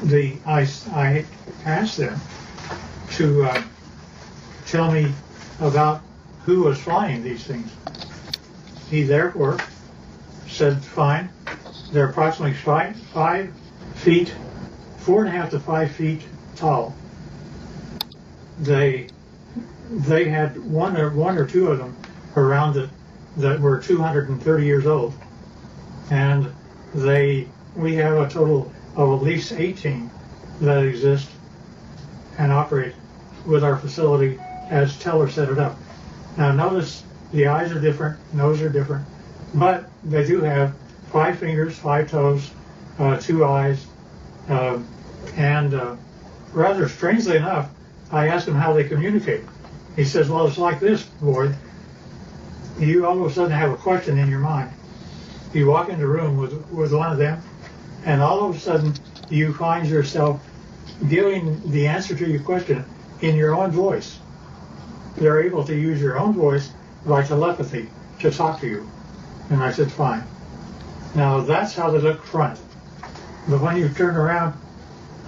I asked them to tell me about who was flying these things. He therefore said, fine, they're approximately 5 feet, 4.5 to 5 feet tall. They had one or two of them around it that were 230 years old, and we have a total of at least 18 that exist and operate with our facility as Teller set it up. Now notice the eyes are different, nose are different, but they do have 5 fingers, 5 toes, 2 eyes, and rather strangely enough, I asked him how they communicate. He says, well, it's like this, boy. You all of a sudden have a question in your mind. You walk into a room with one of them, and all of a sudden you find yourself giving the answer to your question in your own voice. They're able to use your own voice by telepathy to talk to you. And I said, fine. Now that's how they look front. But when you turn around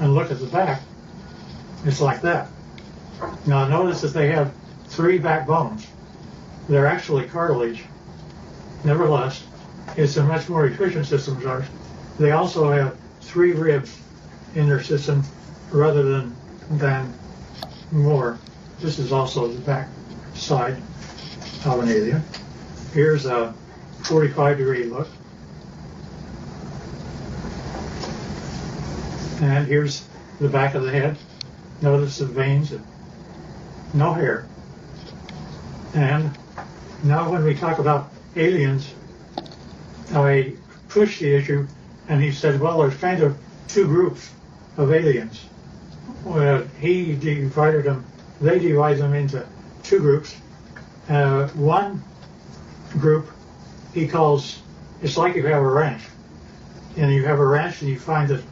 and look at the back, it's like that. Now notice that they have 3 backbones. They're actually cartilage. Nevertheless, it's a much more efficient system as ours. They also have 3 ribs in their system rather than more. This is also the back side of an alien. Here's a 45-degree look. And here's the back of the head. Notice the veins and no hair. And now when we talk about aliens, I pushed the issue and he said, well, there's kind of 2 groups of aliens. Well, they divide them into 2 groups. One group he calls, it's like you have a ranch. And you have a ranch and you find that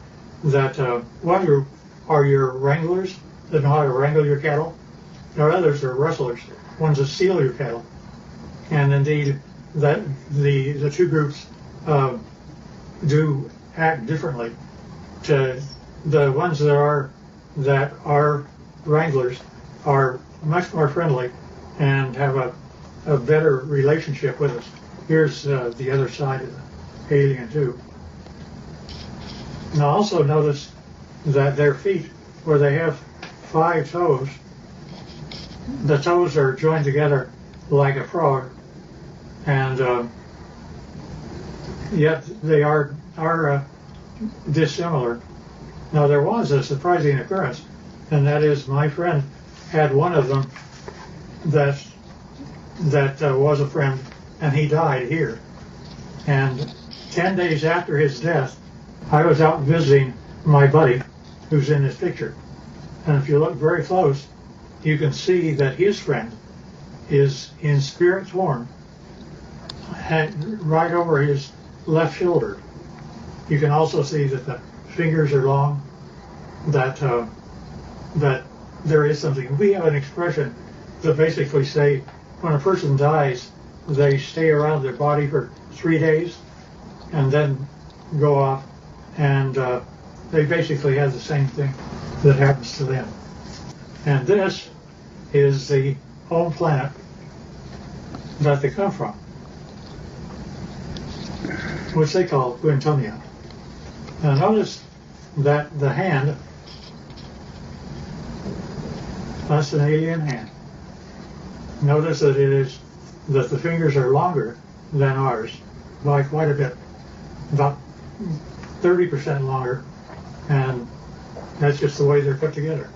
one group are your wranglers that know how to wrangle your cattle. There are others that are rustlers, ones that steal your cattle. And indeed, that the 2 groups do act differently. The ones that are wranglers are much more friendly and have a better relationship with us. Here's the other side of the alien too. Now also notice that their feet, where they have 5 toes, the toes are joined together like a frog, and yet they are dissimilar. Now there was a surprising occurrence, and that is my friend had one of them that was a friend, and he died here. And 10 days after his death, I was out visiting my buddy who's in this picture. And if you look very close, you can see that his friend is in spirit form right over his left shoulder. You can also see that the fingers are long, that there is something. We have an expression that basically say when a person dies, they stay around their body for 3 days and then go off, and they basically have the same thing that happens to them. And this is the home planet that they come from, which they call Quintonia. Now notice that the hand, that's an alien hand. Notice that the fingers are longer than ours by quite a bit, about 30% longer, and that's just the way they're put together.